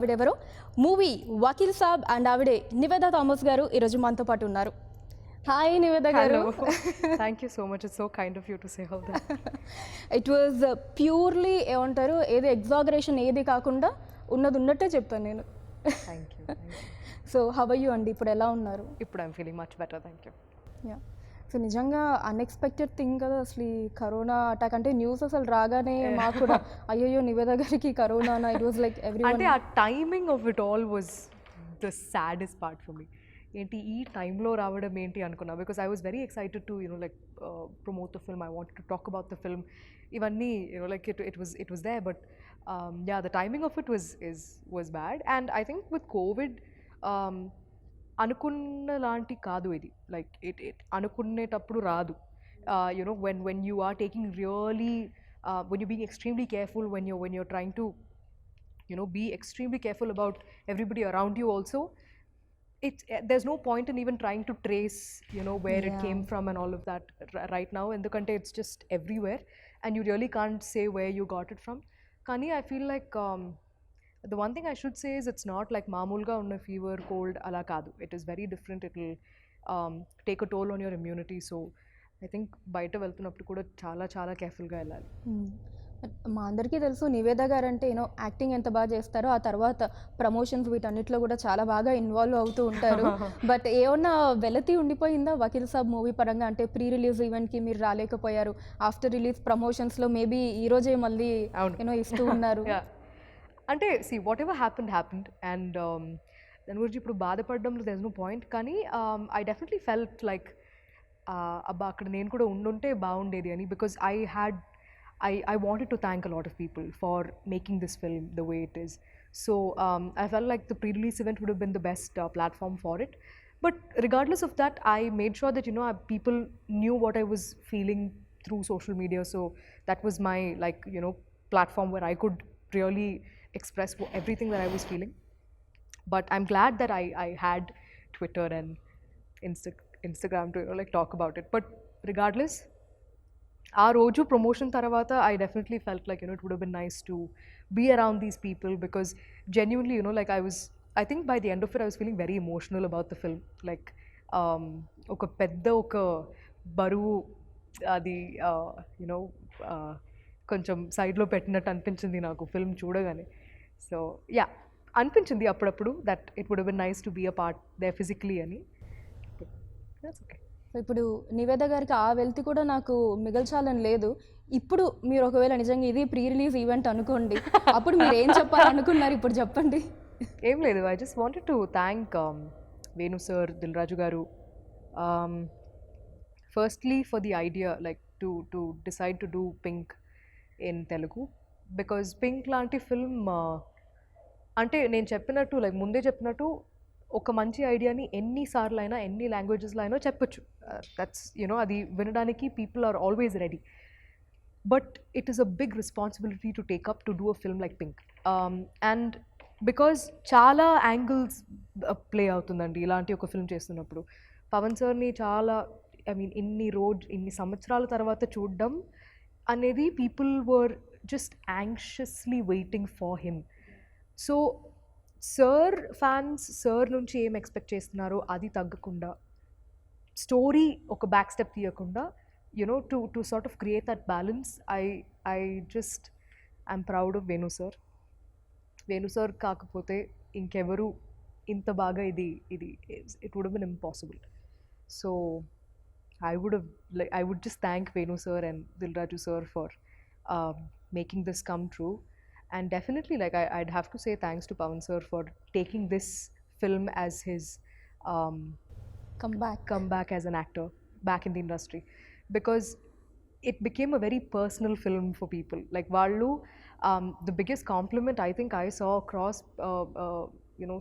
ఆవిడెవరో movie Vakeel Saab and ఆవిడే Nivetha Thomas గారు ఈరోజు మనతో పాటు ఉన్నారు. Hi Niveda garu. Thank you so much. It's so kind of you to say all that. It was purely ఏమంటారు, ఏది ఎగ్జాగరేషన్ ఏది కాకుండా ఉన్నది ఉన్నట్టే చెప్తాను నేను. Thank you. So how are you అండి, ఇప్పుడు ఎలా ఉన్నారు? ఇప్పుడు I'm feeling much better. Thank you. Yeah, so నిజంగా అన్ఎక్స్పెక్టెడ్ థింగ్ కదా అసలు ఈ కరోనా అటాక్. అంటే న్యూస్ అసలు రాగానే మాకు కూడా అయ్యో నివేద గారికి corona, it was like every అంటే ఆ timing of it all was the saddest part for me. ఏంటి ఈ టైంలో రావడం ఏంటి అనుకున్నా, because I was very excited to like promote the film. I wanted to talk about the film. ఇవన్నీ like it was there, but yeah, the timing of it was bad. And I think with covid అనుకున్న లాంటి కాదు ఇది. Like it అనుకునేటప్పుడు రాదు. When you are taking really when you're being extremely careful, when you're trying to be extremely careful about everybody around you also, there's no point in even trying to trace where it came from and all of that right now, in the country it's just everywhere and you really can't say where you got it from. Kani I feel like the one thing I should say is it's not like maamulga unna fever cold ala kadu. It is very different. It will take a toll on your immunity. So I think బయట వెళ్తున్నప్పుడు కూడా చాలా చాలా కేర్ఫుల్గా వెళ్ళాలి. మా అందరికీ తెలుసు నివేద గారు అంటే యాక్టింగ్ ఎంత బాగా చేస్తారో, ఆ తర్వాత ప్రమోషన్స్ వీటన్నిటిలో కూడా చాలా బాగా ఇన్వాల్వ్ అవుతూ ఉంటారు. బట్ ఏమన్నా వెలతి ఉండిపోయిందా వకీల్ సాబ్ మూవీ పరంగా? అంటే ప్రీ రిలీజ్ ఈవెంట్కి మీరు రాలేకపోయారు, ఆఫ్టర్ రిలీజ్ ప్రమోషన్స్లో మేబీ ఈరోజే మళ్ళీ ఇస్తూ ఉన్నారు. అంటే see what ever happened and దాని గురించి ఇప్పుడు బాధపడడంలో దెర్ ఇస్ నో పాయింట్. కానీ ఐ డెఫినెట్లీ ఫెల్ట్ లైక్ అబ్బా అక్కడ నేను కూడా ఉండుంటే బాగుండేది అని, because I wanted to thank a lot of people for making this film the way it is. So I felt like the pre-release event would have been the best platform for it. But regardless of that, I made sure that people knew what I was feeling through social media. So that was my platform where I could really express everything that I was feeling. But I'm glad that I had Twitter and Instagram to talk about it. But regardless, ఆ రోజు promotion తర్వాత I definitely felt like it would have been nice to be around these people, because genuinely like I think by the end of it I was feeling very emotional about the film. Like ఒక పెద్ద ఒక బరువు అది కొంచెం సైడ్లో పెట్టినట్టు అనిపించింది నాకు ఫిల్మ్ చూడగానే. సో యా, అనిపించింది అప్పుడప్పుడు that it would have been nice to be a part there physically అని. That's okay. సో ఇప్పుడు నివేద గారికి ఆ వెల్తి కూడా నాకు మిగల్చాలని లేదు. ఇప్పుడు మీరు ఒకవేళ నిజంగా ఇది ప్రీ రిలీజ్ ఈవెంట్ అనుకోండి, అప్పుడు మీరు ఏం చెప్పాలనుకున్నారు ఇప్పుడు చెప్పండి. ఏం లేదు, I just wanted to thank Venu sir, Dil Raju గారు, firstly for the idea like to decide to do Pink in Telugu. Because Pink లాంటి ఫిల్మ్ అంటే నేను చెప్పినట్టు లైక్ ముందే చెప్పినట్టు ఒక మంచి ఐడియాని ఎన్నిసార్లు అయినా ఎన్ని లాంగ్వేజెస్లో అయినా చెప్పొచ్చు. దట్స్ అది వినడానికి people are always ready. But it is a big responsibility to take up to do a film like Pink. And because చాలా యాంగిల్స్ ప్లే అవుతుందండి ఇలాంటి ఒక ఫిల్మ్ చేస్తున్నప్పుడు. పవన్ సార్ని చాలా ఇన్ని సంవత్సరాల తర్వాత చూడడం అనేది people were just anxiously waiting for him. So sir fans sir నుంచి ఏం ఎక్స్పెక్ట్ చేస్తున్నారో అది తగ్గకుండా, స్టోరీ ఒక బ్యాక్ స్టెప్ తీయకుండా to sort of create that balance. I just I'm proud of Venu sir. Venu sir కాకపోతే ఇంకెవరు ఇంత బాగా ఇది it would been impossible. So I would just thank Venu sir and Dil Raju sir for making this come true. And definitely I'd have to say thanks to Pawan sir for taking this film as his comeback as an actor back in the industry, because it became a very personal film for people. Like Vallu, the biggest compliment I think I saw across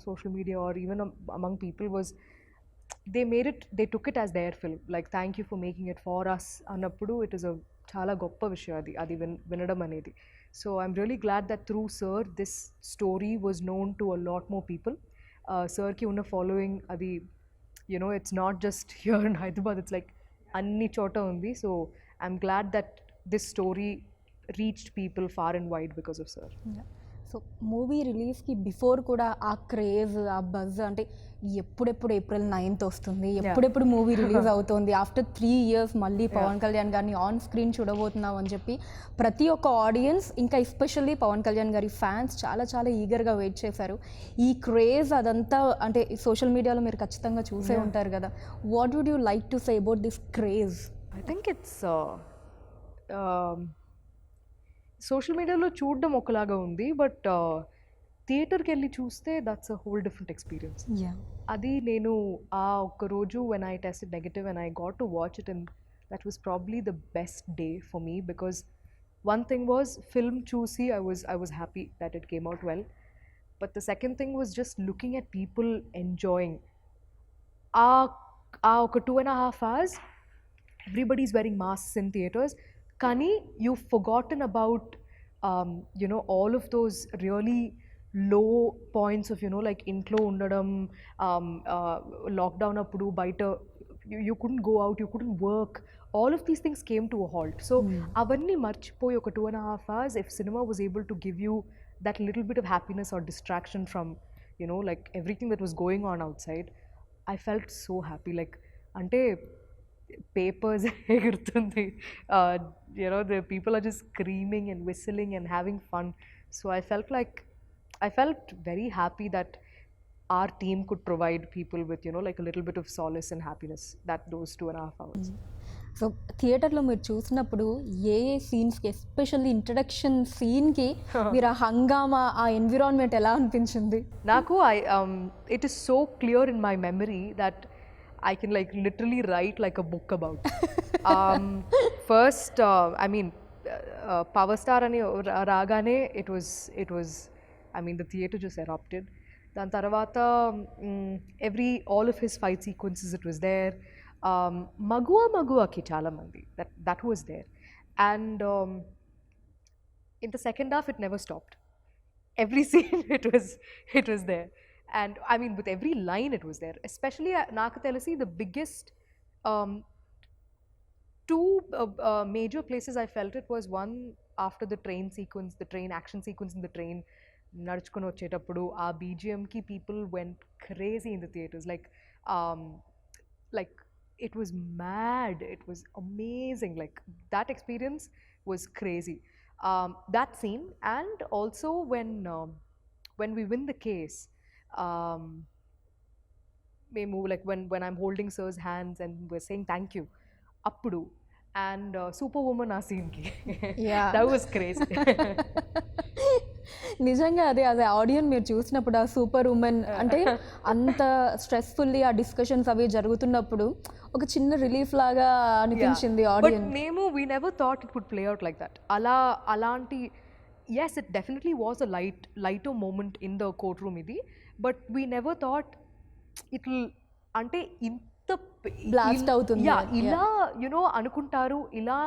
social media or even among people was they took it as their film. Like, thank you for making it for us annappudu it is a chala goppa vishayam adi vinadam anedi. So I'm really glad that through sir this story was known to a lot more people. Sir ki unna following adi it's not just here in Hyderabad, it's like anni chota undi. So I'm glad that this story reached people far and wide because of sir. Yeah. So movie రిలీజ్కి before కూడా ఆ craze ఆ buzz అంటే ఎప్పుడెప్పుడు April 9th వస్తుంది, ఎప్పుడెప్పుడు movie release అవుతుంది, after 3 years మళ్ళీ పవన్ కళ్యాణ్ గారిని ఆన్ స్క్రీన్ చూడబోతున్నాం అని చెప్పి ప్రతి ఒక్క ఆడియన్స్, ఇంకా ఎస్పెషల్లీ పవన్ కళ్యాణ్ గారి ఫ్యాన్స్ చాలా చాలా ఈగర్గా వెయిట్ చేశారు. ఈ క్రేజ్ అదంతా అంటే సోషల్ మీడియాలో మీరు ఖచ్చితంగా చూసే ఉంటారు కదా. What would you like to say about this craze? I think it's social మీడియాలో చూడడం ఒకలాగా ఉంది, బట్ థియేటర్కి వెళ్ళి చూస్తే that's a whole different experience. అది నేను ఆ ఒక్క రోజు when I tested negative and I got to watch it, and that was probably the best day for me, because one thing was film చూసి I was happy that it came out well, but the second thing was just looking at people enjoying. ఒక 2.5 hours everybody's wearing masks in theaters, kani you've forgotten about all of those really low points of like intlo undadam, lockdown appudu baita you couldn't go out, you couldn't work, all of these things came to a halt. So avanni marchipoyi oka 2.5 hours, if cinema was able to give you that little bit of happiness or distraction from like everything that was going on outside, I felt so happy. Like ante papers egurutundi, the people are just screaming and whistling and having fun. So I felt very happy that our team could provide people with like a little bit of solace and happiness that those 2.5 hours. So థియేటర్లో మీరు చూసినప్పుడు ఏ సీన్స్కి, especially introduction సీన్కి మీరు ఆ హంగామా, ఆ environment ఎలా అనిపించింది? నాకు it is so clear in my memory that I can like literally write like a book about. First, I mean, Power Star ani ragane, it was, I mean, the theater just erupted. Dan tarvata all of his fight sequences, it was there. Magua ki chala mandi, that was there. And in the second half, it never stopped. Every scene it was there, and I mean with every line it was there. Especially naaku telisi the biggest two major places I felt it was one after the train sequence, the train action sequence in the train, నడుచుకొని వచ్చేటప్పుడు ఆ BGM కి people went crazy in the theaters, like it was mad, it was amazing, like that experience was crazy. That scene, and also when we win the case, memu like when I'm holding sir's hands and we're saying thank you appudu, and Superwoman ఆ scene ki that was crazy. నిజంగా అదే ఆడియన్ మీరు చూసినప్పుడు ఆ super women అంటే అంత స్ట్రెస్ఫుల్లీ ఆ discussions అవి జరుగుతున్నప్పుడు ఒక చిన్న రిలీఫ్ లాగా అనిపించింది ఆడియన్. మేము we never thought it would play out like that. అలాంటి yes, it definitely was a lighter moment in the courtroom idi, but we never thought it will అంటే ఇంత బ్లాస్ట్ అవుతుంది ఇలా అనుకుంటారు, ఇలా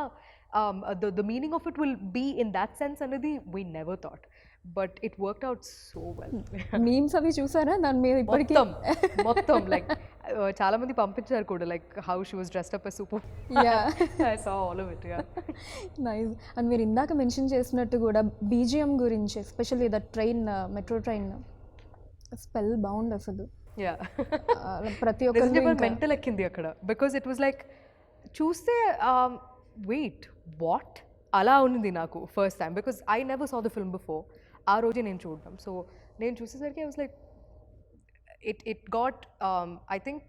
the meaning of it will be in that sense అనేది we never thought, but it worked out so well. Memes అవి చూసారా దాని మీద? ఇప్పటికీ మొత్తం like చాలా మంది పంపించారు కూడా, like how she was dressed up as super. I saw all of it. Nice. And మీరు ఇందాక మెన్షన్ చేసినట్టు కూడా BGM గురించి, especially the train, metro train spell bound అసలు. ప్రతి ఒక్కరు మెంటల్ ఎక్కింది అక్కడ, బికాజ్ ఇట్ వాజ్ లైక్ చూస్తే వెయిట్ వాట్ అలా ఉంది నాకు first time, because I never saw the film before. ఆ రోజే నేను చూడడం, సో నేను చూసేసరికి I was like it got I think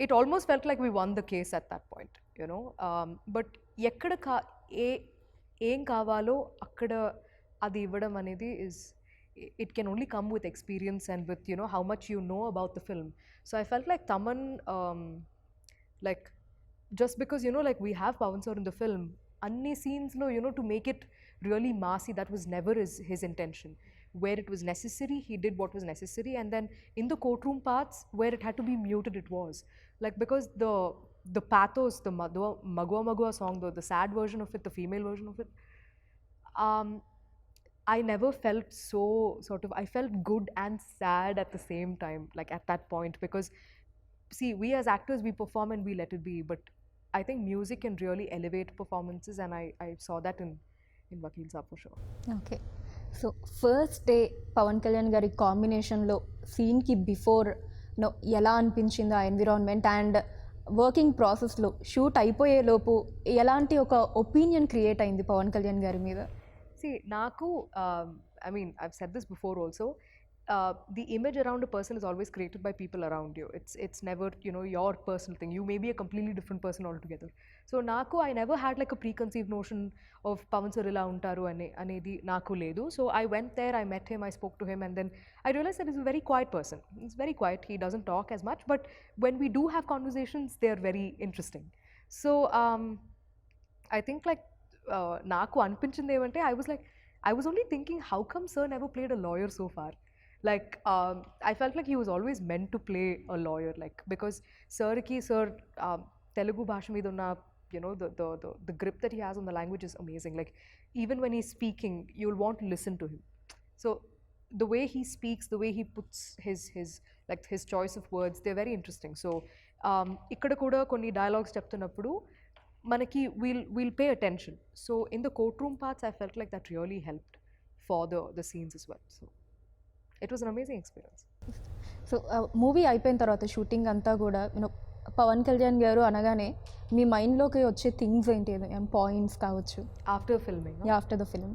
it almost felt like we won the case at that point, but ekkada ఏం కావాలో అక్కడ అది ఇవ్వడం అనేది is it can only come with experience and with how much you know about the film. So I felt like Taman like just because like we have Pawan sir in the film, anni scenes lo to make it really massy, that was never his intention. Where it was necessary, he did what was necessary, and then in the courtroom parts where it had to be muted, it was like, because the pathos, the Magua song, the sad version of it, the female version of it, I never felt so sort of, I felt good and sad at the same time, like at that point, because see, we as actors, we perform and we let it be, but I think music can really elevate performances, and I saw that in Vakil Saab for sure. Okay. So first day Pawan Kalyan గారి కాంబినేషన్లో సీన్కి before no ఎలా అనిపించింది ఆ environment and working ప్రాసెస్లో shoot అయిపోయే లోపు ఎలాంటి ఒక ఒపీనియన్ క్రియేట్ అయింది పవన్ కళ్యాణ్ గారి మీద? See, Naku, I mean, I've said this before also. The image around a person is always created by people around you. It's never, you know, your personal thing. You may be a completely different person altogether. So Naku, I never had like a preconceived notion of Pavan sir ila untaru anedi Naku ledu. So I went there, I met him, I spoke to him, and then I realized that he's a very quiet person. He's very quiet. He doesn't talk as much, but when we do have conversations, they're very interesting. So I think like నాకు అనిపించింది ఏమంటే I was only thinking how come sir never played a lawyer so far. Like I felt like he was always meant to play a lawyer, like because sir Telugu bhasha మీద ఉన్న you know the grip that he has on the language is amazing. Like even when he's speaking, you'll want to listen to him. So the way he speaks, the way he puts his choice of words, they're very interesting. So ఇక్కడ కూడా కొన్ని dialogues చెప్తున్నప్పుడు manaki we'll pay attention. So in the courtroom parts, I felt like that really helped for the scenes as well. So it was an amazing experience. So movie అయిపోయిన తర్వాత shooting అంతా కూడా you know Pawan Kalyan గారు అనగానే మీ మైండ్లోకి వచ్చే things ఏంటి, ఏం పాయింట్స్ కావచ్చు After filming, no? After the film?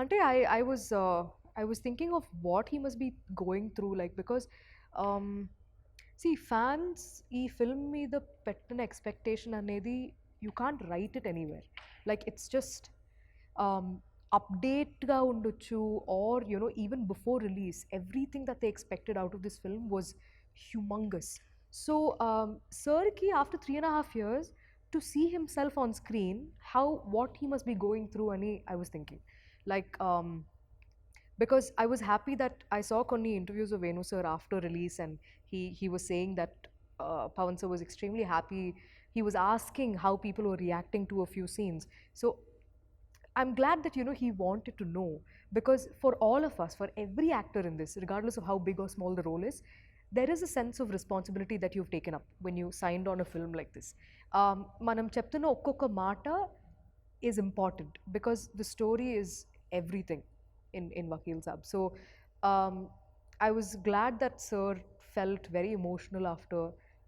Ante I was thinking of what he must be going through, like because see fans ee film meeda pettina expectation anedi you can't write it anywhere. Like it's just update ga undochu, or you know even before release everything that they expected out of this film was humongous. So sir ki after 3.5 years to see himself on screen, what he must be going through ani I was thinking. Like because I was happy that I saw konni interviews of Venu sir after release, and he was saying that Pavan sir was extremely happy. He was asking how people were reacting to a few scenes. So I'm glad that you know he wanted to know, because for all of us, for every actor in this, regardless of how big or small the role is, there is a sense of responsibility that you've taken up when you signed on a film like this. Manam cheptunna okkoka mata is important because the story is everything in Vakil Saab. So I was glad that sir felt very emotional after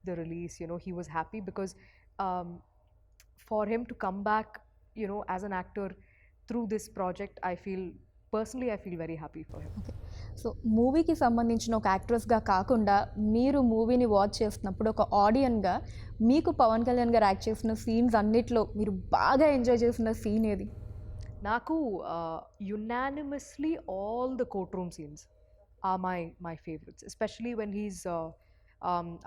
the release. You know, he was happy because for him to come back, you know, as an actor through this project, I feel very happy for him. Okay. So మూవీకి సంబంధించిన ఒక యాక్ట్రెస్గా కాకుండా మీరు మూవీని watch చేస్తున్నప్పుడు ఒక ఆడియన్గా మీకు పవన్ కళ్యాణ్ గారు యాక్ట్ చేసిన సీన్స్ అన్నిట్లో మీరు బాగా ఎంజాయ్ చేసిన సీన్ ఏది? Naku, unanimously all the courtroom scenes are my favorites, especially when he's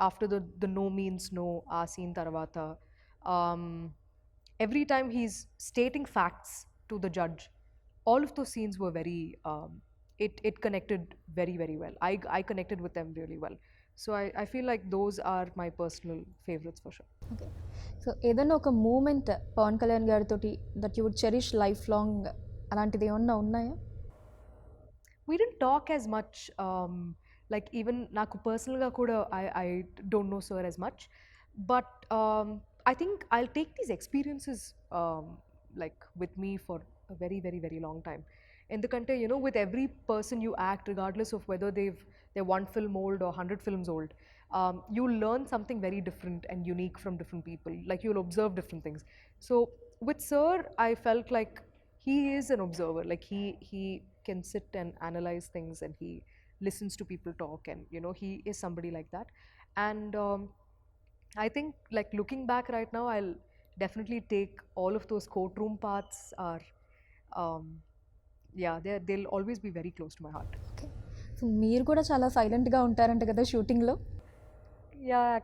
after the no means no scene tarvata. Every time he's stating facts to the judge, all of those scenes were very it connected very very well. I connected with them really well. So I feel like those are my personal favorites for sure. Okay. So ఏదైనా ఒక moment Pawan Kalyan గారితో that you would cherish life long, అలాంటిది ఏమన్నా ఉన్నాయా? We didn't talk as much, like even naku personal ga kuda I don't know sir as much, but I think I'll take these experiences like with me for a very very very long time. Endukante you know with every person you act, regardless of whether they're one film old or 100 films old, you'll learn something very different and unique from different people. Like you'll observe different things. So with sir, I felt like he is an observer. Like he can sit and analyze things, and he listens to people talk, and you know he is somebody like that. And I think like looking back right now, I'll definitely take all of those courtroom parts are yeah, they'll always be very close to my heart. Okay. So మీరు కూడా చాలా సైలెంట్గా ఉంటారంట కదా షూటింగ్లో? Yeah.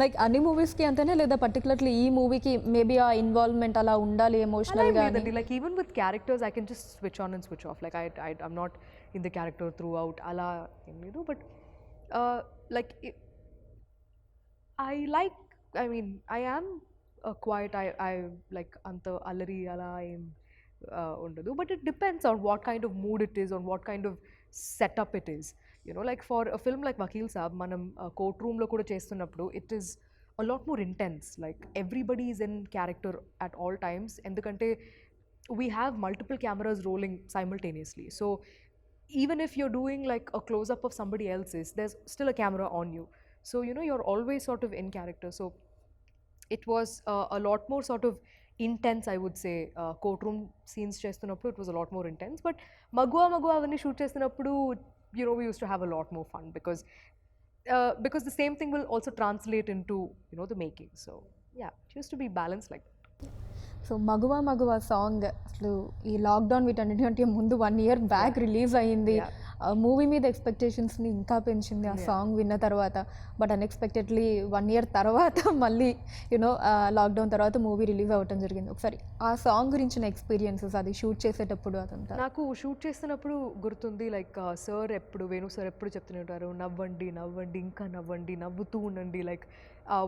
Like అన్ని మూవీస్కి అంతేనా, లేదా పర్టికులర్లీ ఈ మూవీకి మేబీ ఆ ఇన్వాల్వ్మెంట్ అలా ఉండాలి ఎమోషనల్గా? Like even with characters, I can just switch on and switch off. Like I'm not in the character throughout. Ala, you know, but like I mean, I am quiet. I like anta alari ala undadu, but it depends on what kind of mood it is, on what kind of setup it is. You know, like for a film like Vakil Saab, manam courtroom lo kuda chestunnappudu, it is a lot more intense. Like everybody is in character at all times, endukante we have multiple cameras rolling simultaneously. So even if you're doing like a close up of somebody else's, there's still a camera on you. So you're always sort of in character. So it was a lot more sort of intense, I would say. Courtroom scenes చేస్తున్నప్పుడు it was a lot more intense, but మగువ అవన్నీ shoot చేస్తున్నప్పుడు we used to have a lot more fun because the same thing will also translate into the making. So yeah, it used to be balanced like that. So Maguva song అసలు ఈ lockdown వీటన్నిటికంటే ముందు 1 year back release అయ్యింది. Movie మీద ఎక్స్పెక్టేషన్స్ని ఇంకా పెంచింది ఆ song విన్న తర్వాత. బట్ అన్ఎక్స్పెక్టెడ్లీ 1 year తర్వాత మళ్ళీ లాక్డౌన్ తర్వాత మూవీ రిలీజ్ అవ్వటం జరిగింది. ఒకసారి ఆ సాంగ్ గురించిన ఎక్స్పీరియన్సెస్, అది షూట్ చేసేటప్పుడు అదంతా. నాకు షూట్ చేస్తున్నప్పుడు గుర్తుంది, లైక్ సార్ వేణు సార్ ఎప్పుడు చెప్తూనే ఉంటారు, నవ్వండి నవ్వండి ఇంకా నవ్వండి, నవ్వుతూ ఉండండి. Like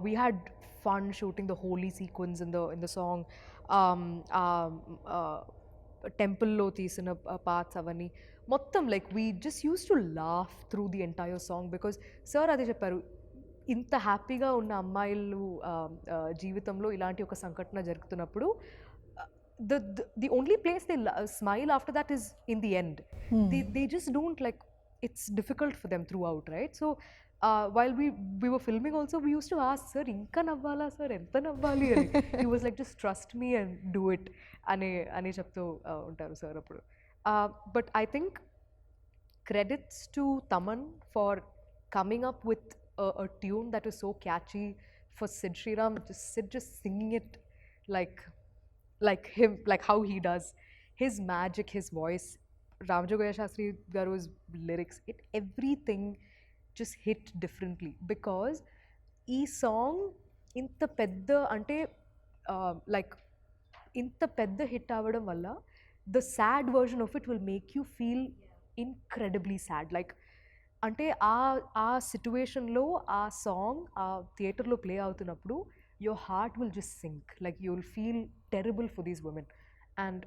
we had fun shooting the holy sequence in the song. టెంపుల్లో తీసిన పార్ట్స్ అవన్నీ మొత్తం like we just use to laugh through the entire song. Because sir అదే చెప్పారు, ఇంత హ్యాపీగా ఉన్న అమ్మాయిలు జీవితంలో ఇలాంటి ఒక సంఘటన జరుగుతున్నప్పుడు the only place they smile after that is in the end. They just don't, like, it's difficult for them throughout, right? So while we were filming also, we used to ask, sir, inka navvala sir, enta navvali ani. He was like, just trust me and do it ane cheptu untaru sir appudu. But I think credits to Taman for coming up with a tune that is so catchy, for Sid Sriram just singing it like him, like how he does. His magic, his voice, Ramajogaya Shastri Garu's lyrics, everything just hit differently. Because ee song inta pedda ante like inta pedda hit avadam valla, the sad version of it will make you feel incredibly sad. Like అంటే ఆ సిచ్యువేషన్లో ఆ song ఆ థియేటర్లో play అవుతున్నప్పుడు your heart will just sink, like you will feel terrible for these women. And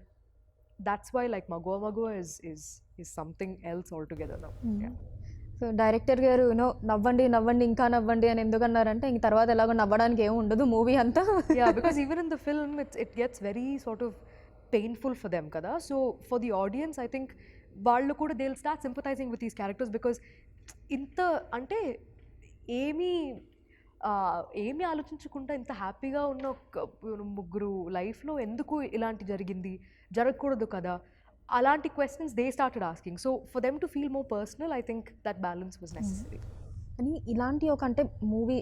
that's why, like, Magua is something else altogether now. Yeah. So director గారు నవ్వండి నవ్వండి ఇంకా నవ్వండి అని ఎందుకన్నారంటే ఇంక తర్వాత ఎలాగో నవ్వడానికి ఏమి ఉండదు మూవీ అంతా. Yeah, because even in the film it gets very sort of painful for them kada. So for the audience, I think వాళ్ళు కూడా they'll start sympathizing with these characters, because ఇంత అంటే ఏమీ ఆలోచించకుండా ఇంత హ్యాపీగా ఉన్న ముగ్గురు లైఫ్లో ఎందుకు ఇలాంటి జరగకూడదు కదా, అలాంటి questions they started asking. So for them to feel more personal, I think that balance was necessary. అని ఇలాంటి ఒక అంటే మూవీ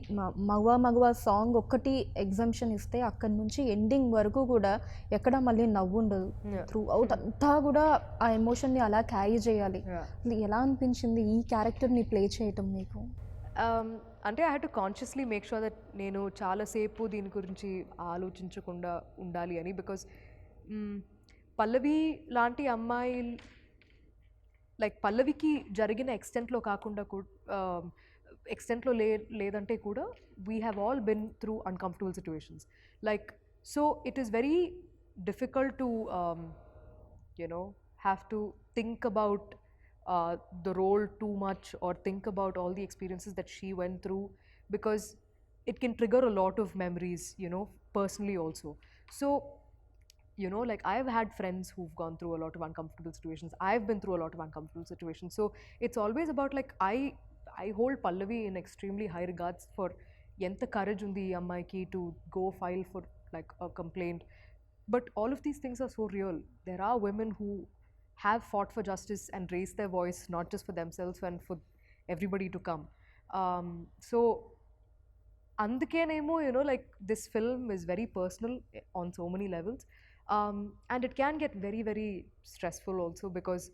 మగువ సాంగ్ ఒక్కటి ఎగ్జామ్షన్ ఇస్తే అక్కడి నుంచి ఎండింగ్ వరకు కూడా ఎక్కడ మళ్ళీ నవ్వు ఉండదు. త్రూ అవుట్ అంతా కూడా ఆ ఎమోషన్ని అలా క్యారీ చేయాలి. ఎలా అనిపించింది ఈ క్యారెక్టర్ని ప్లే చేయటం మీకు? అంటే I had to consciously make sure that నేను చాలాసేపు దీని గురించి ఆలోచించకుండా ఉండాలి అని. బికాజ్ పల్లవి లాంటి అమ్మాయి, లైక్ పల్లవికి జరిగిన ఎక్స్టెంట్లో లేదంటే కూడా we have all been through uncomfortable situations. Like so it is very difficult to have to think about the role too much, or think about all the experiences that she went through, because it can trigger a lot of memories, personally also. So like, I've had friends who've gone through a lot of uncomfortable situations. I've been through a lot of uncomfortable situations. So it's always about, like, I hold Pallavi in extremely high regards for enta courage undi ee ammaiki to go file for, like, a complaint. But all of these things are so real. There are women who have fought for justice and raised their voice, not just for themselves and for everybody to come. So andukenemo, like, this film is very personal on so many levels, and it can get very, very stressful also, because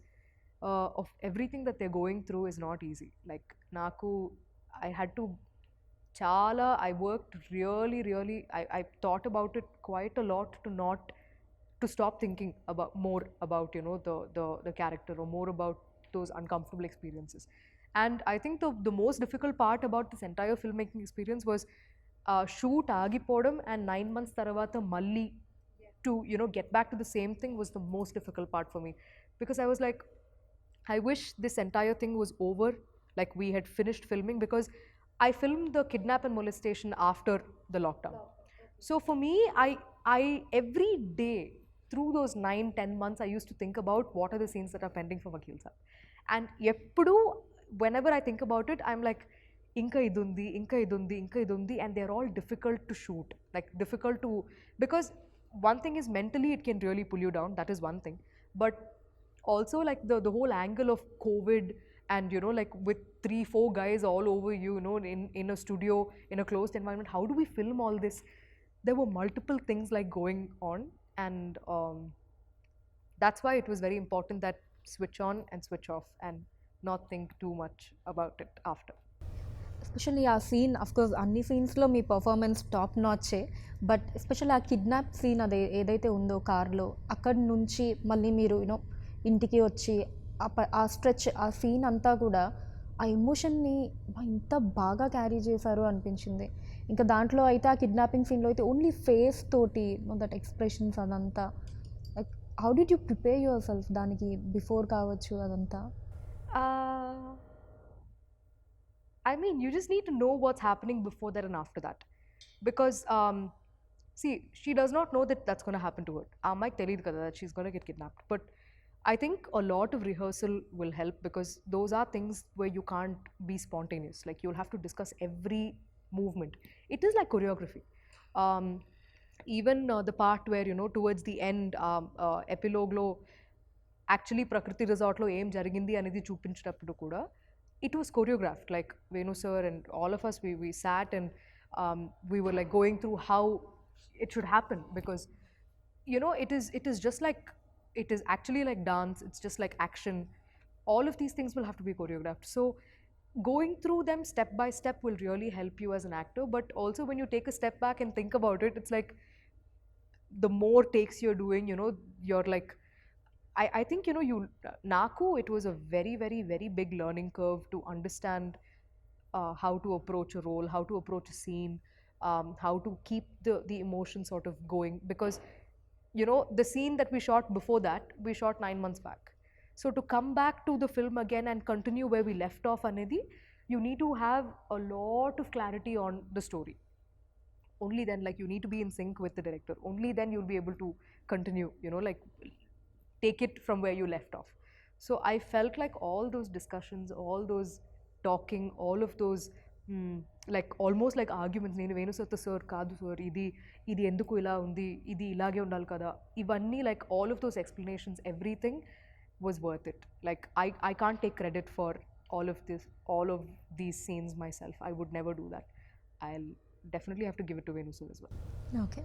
of everything that they're going through is not easy. Like, I had to I worked really, I thought about it quite a lot to stop thinking more about the character, or more about those uncomfortable experiences. And I think the most difficult part about this entire filmmaking experience was shoot agipodam and 9 months taravata malli to get back to the same thing was the most difficult part for me. Because I was like, I wish this entire thing was over, like we had finished filming, because I filmed the kidnap and molestation after the lockdown. So for me, I every day through those 9-10 months, I used to think about what are the scenes that are pending for Vakil Saab. And eppudu, whenever I think about it, I'm like, inka idundi, inka idundi, inka idundi, and they're all difficult to shoot. Like difficult to, because one thing is mentally it can really pull you down. That is one thing. But also like the whole angle of COVID and you know like with 3-4 guys all over you, you know, in a studio, in a closed environment, how do we film all this? There were multiple things like going on, and that's why it was very important that switch on and switch off and not think too much about it after. Especially ఆ scene course అన్ని సీన్స్లో మీ performance top నాచే, but especially ఆ kidnap scene అదే ఏదైతే ఉందో కార్లో, అక్కడి నుంచి మళ్ళీ మీరు యూనో ఇంటికి వచ్చి ఆ స్ట్రెచ్, ఆ సీన్ అంతా కూడా ఆ ఎమోషన్ని ఇంత బాగా క్యారీ చేశారు అనిపించింది. ఇంకా దాంట్లో అయితే ఆ కిడ్నాపింగ్ సీన్లో అయితే ఓన్లీ ఫేస్ తోటి దట్ ఎక్స్ప్రెషన్స్ అదంతా, like how did you prepare your self దానికి బిఫోర్ కావచ్చు అదంతా? I mean, you just need to know what's happening before that and after that. Because, see, she does not know that that's going to happen to her. Mike telid kada that she's going to get kidnapped. But I think a lot of rehearsal will help, because those are things where you can't be spontaneous. Like, you'll have to discuss every movement. It is like choreography. Even the part where, you know, towards the end, epilogue lo, actually Prakriti Resort lo em jarigindi anedi chupinchitappudu kuda, it was choreographed. Like Venu sir and all of us, we sat and we were like going through how it should happen, because you know it is just like, it is actually like dance, it's just like action. All of these things will have to be choreographed. So going through them step by step will really help you as an actor. But also when you take a step back and think about it, it's like the more takes you're doing, you know, you're like, I think, you know, Naku, it was a very, very, very big learning curve to understand how to approach a role, how to approach a scene, how to keep the emotion sort of going. Because, you know, the scene that we shot before that, we shot 9 months back. So to come back to the film again and continue where we left off, Anidhi, you need to have a lot of clarity on the story. Only then, like, you need to be in sync with the director. Only then you'll be able to continue, you know, like, take it from where you left off. So I felt like all those discussions, all those talking, all of those like almost like arguments, నేను వేణు సత్త sir కాదు sir, ఇది ఎందుకు ఇలా ఉంది, ఇది ఇలాగే ఉండాలి కదా, ఇవన్నీ, like all of those explanations, everything was worth it. Like I can't take credit for all of these scenes myself. I would never do that. I'll definitely have to give it to Venu sir as well. Okay.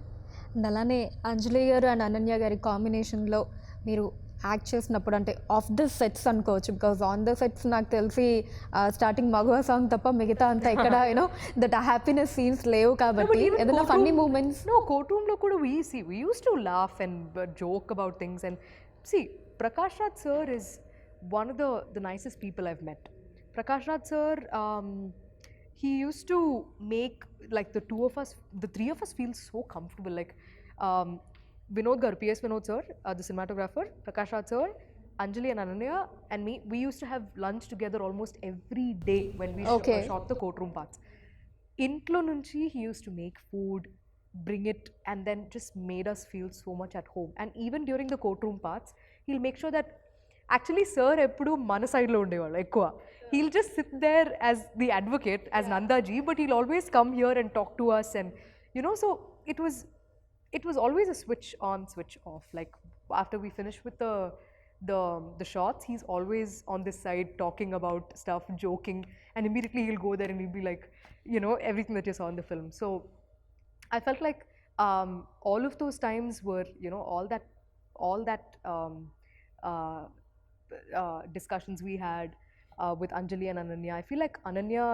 And అలానే అంజలి గారు and Ananya గారి కాంబినేషన్లో మీరు act చేసినప్పుడు, అంటే of the sets అనుకోవచ్చు, because on the sets నాకు తెలిసి స్టార్టింగ్ మగవా సాంగ్ తప్ప మిగతా అంతా ఇక్కడ యూనో దట్ హ్యాపీనెస్ సీన్స్ లేవు కాబట్టి ఏదైనా funny moments? No, courtroom lo kuda we used to laugh and joke about things. And see, Prakash Raj sir is one of the nicest people I've met. Prakash Raj sir, he used to make like the three of us feel so comfortable. Like Vinod Garu, PS Vinod sir, the cinematographer, Prakash Raj sir, Anjali and Ananya and me, we used to have lunch together almost every day when we shot the courtroom parts. Intlo nunchi he used to make food, bring it, and then just made us feel so much at home. And even during the courtroom parts, he'll make sure that actually sir eppudu mana side lo undevaru ekkuva. He'll just sit there as the advocate, as Nandaji, but he'll always come here and talk to us. And you know, so it was always a switch on, switch off. Like after we finish with the shots, he's always on this side talking about stuff, joking, and immediately he'll go there and he'll be like, you know, everything that you saw in the film. So I felt like all of those times were, you know, all that discussions we had with Anjali and Ananya. I feel like Ananya,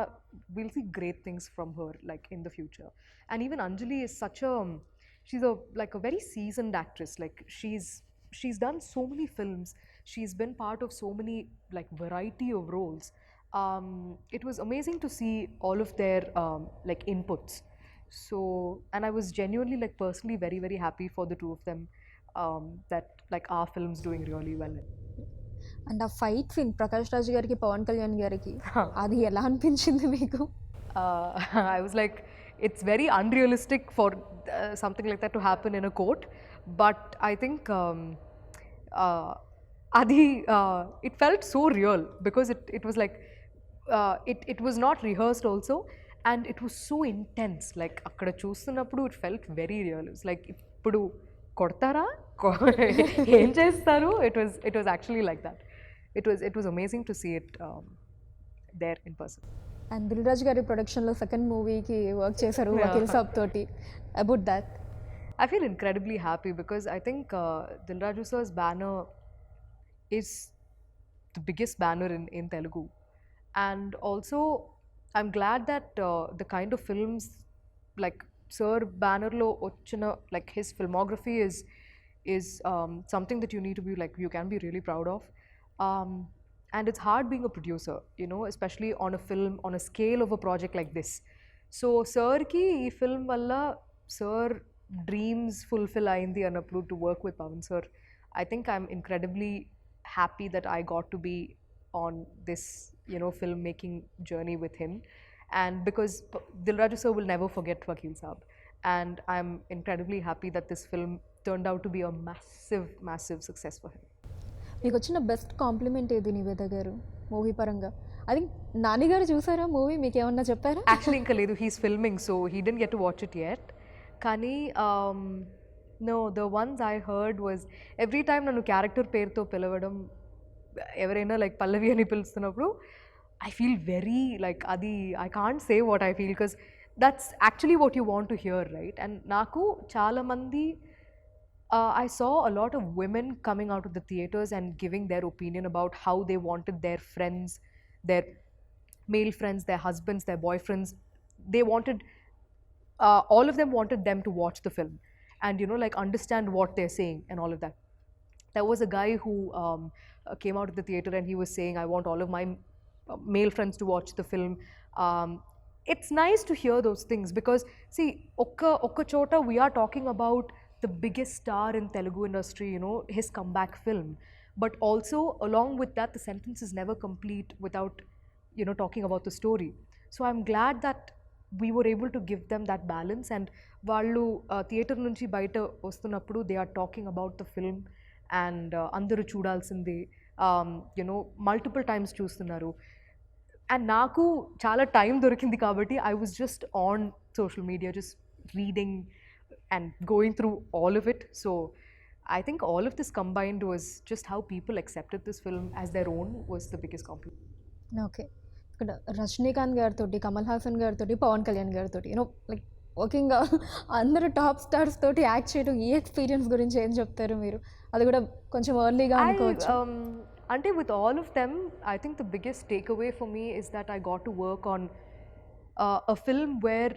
we'll see great things from her, like in the future. And even Anjali is she's like a very seasoned actress. Like she's done so many films. She's been part of so many like variety of roles. It was amazing to see all of their like inputs. So, and I was genuinely like personally very, very happy for the two of them, that like our film's doing really well. And ఆ fight scene Prakash Raj గారికి పవన్ కళ్యాణ్ గారికి అది ఎలా అనిపించింది మీకు? I was like, it's very unrealistic for something like that to happen in a court. but I think uh, Adi, it felt so real because it was like it was not rehearsed also, and it was so intense. Like అక్కడ చూస్తున్నప్పుడు it felt very real. It was like ఇప్పుడు కొడతారా ఏం చేస్తారు. It was actually like that. It was amazing to see it there in person. And Dil Raju గారి ప్రొడక్షన్లో second మూవీకి work చేశారు వకీల్ సాబ్ తోటి. About that I feel incredibly happy because I think Dilraju sir's banner is the biggest banner in Telugu. And also, I'm glad that the kind of films like Sir banner lo ochina, like his filmography is something that you need to be like, you can be really proud of. Um, and it's hard being a producer, you know, especially on a film, on a scale of a project like this. So, Sir ki ee film valla Sir dreams fulfill ayindi annappudu to work with Pavan sir. I think I'm incredibly happy that I got to be on this, you know, filmmaking journey with him. And because Dilraju sir will never forget Vakil Saab. And I'm incredibly happy that this film turned out to be a massive, massive success for him. మీకు వచ్చిన best compliment ఏది నివేద గారు movie పరంగా? I think Nani గారు చూసారా movie, మీకు ఏమన్నా చెప్పారా? Actually, ఇంకా లేదు, he's filming, so he didn't get to watch it yet. కానీ no, the ones I heard was every time నన్ను క్యారెక్టర్ పేరుతో పిలవడం, ఎవరైనా లైక్ పల్లవి అని పిలుస్తున్నప్పుడు I feel very like అది I can't say what I feel because that's actually what you want to hear, right? And నాకు చాలా మంది I saw a lot of women coming out of the theaters and giving their opinion about how they wanted their friends, their male friends, their husbands, their boyfriends. They wanted, all of them wanted them to watch the film and, you know, like understand what they're saying and all of that. There was a guy who came out of the theater and he was saying, I want all of my male friends to watch the film. It's nice to hear those things because, see, okka chota we are talking about the biggest star in Telugu industry, you know, his comeback film. But also, along with that, the sentence is never complete without, you know, talking about the story. So I'm glad that we were able to give them that balance. And వాళ్ళు theatre నుంచి బయట వస్తున్నప్పుడు they are talking about the film and అందరూ చూడాల్సిందే, you know multiple times చూస్తున్నారు. And నాకు చాలా time దొరికింది కాబట్టి I was just on social media, just reading and going through all of it. So I think all of this combined was just how people accepted this film as their own was the biggest compliment. Okay. ఇక్కడ రజనీకాంత్ గారితో, కమల్ హాసన్ గారితో, పవన్ కళ్యాణ్ గారితో, you know like working అందరూ top stars తోటి act చేయడం, ఈ experience గురించి ఏం చెప్తారు మీరు? అది కూడా కొంచెం ఎర్లీగా అనుకోవచ్చు. Ante with all of them, I think the biggest takeaway for me is that I got to work on a film where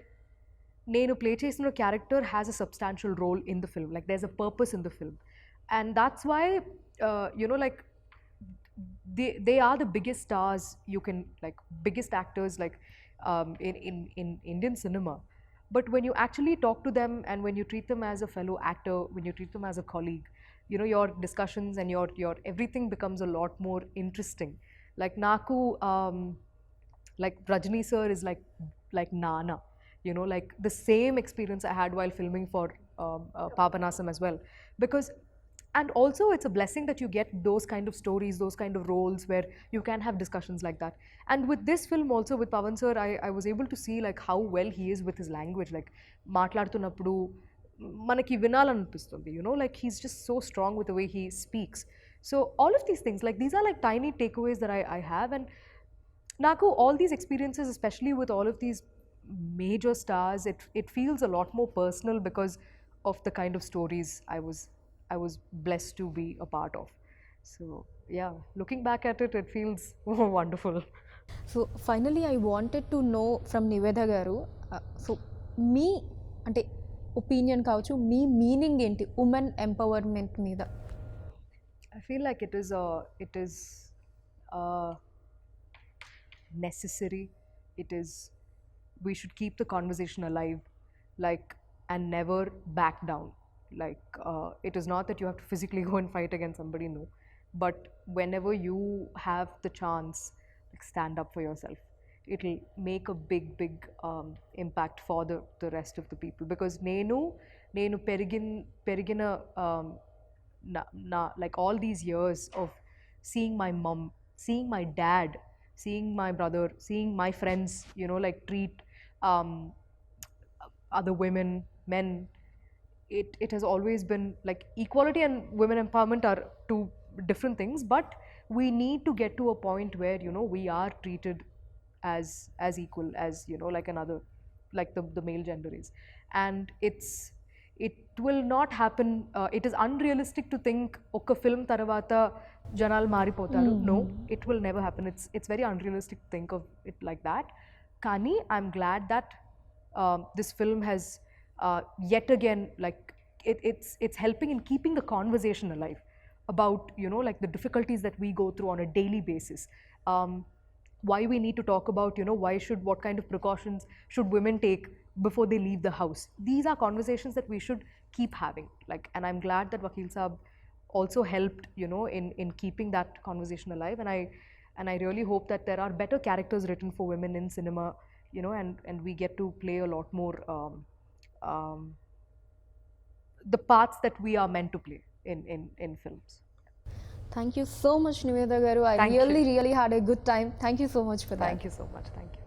నేను ప్లే చేసిన character has a substantial role in the film, like there is a purpose in the film. And that's why you know like they are the biggest stars, you can like biggest actors like in Indian cinema. But when you actually talk to them and when you treat them as a fellow actor, when you treat them as a colleague, you know, your discussions and your everything becomes a lot more interesting. Like Naku, like Rajni sir is like Nana, you know, like the same experience I had while filming for Papanasam as well. Because and also it's a blessing that you get those kind of stories, those kind of roles where you can have discussions like that. And with this film also with Pavan sir, I was able to see like how well he is with his language. Like మాట్లాడుతున్నప్పుడు మనకి వినాలనిపిస్తుంది, you know, like he's just so strong with the way he speaks. So all of these things, like these are like tiny takeaways that I have. And Naku, all these experiences, especially with all of these major stars, it feels a lot more personal because of the kind of stories I was blessed to be a part of. So yeah, looking back at it, it feels wonderful. So finally I wanted to know from Niveda garu, so మీ అంటే opinion కావచ్చు, మీ meaning ఏంటి women empowerment మీద? I feel like it is necessary. It is, we should keep the conversation alive, like, and never back down. Like it is not that you have to physically go and fight against somebody, no, but whenever you have the chance, like stand up for yourself. It'll make a big impact for the rest of the people. Because nenu నేను పెరిగిన like all these years of seeing my mom, seeing my dad, seeing my brother, seeing my friends, you know, like treat um, other women, men. It has always been like equality and women empowerment are two different things, but we need to get to a point where, you know, we are treated as equal as, you know, like another, like the male gender is. And it will not happen. It is unrealistic to think oka film tarvata janal maripotaru. No, it will never happen. It's very unrealistic to think of it like that. Kani I'm glad that this film has yet again, like it's helping in keeping the conversation alive about, you know, like the difficulties that we go through on a daily basis. Why we need to talk about, you know, what kind of precautions should women take before they leave the house. These are conversations that we should keep having, like, and I'm glad that Vakil Saab also helped, you know, in keeping that conversation alive. And I really hope that there are better characters written for women in cinema, you know, and we get to play a lot more um, the parts that we are meant to play in films. Thank you so much, Niveda garu. I Thank you. really had a good time. Thank you so much for that. Thank you so much. Thank you.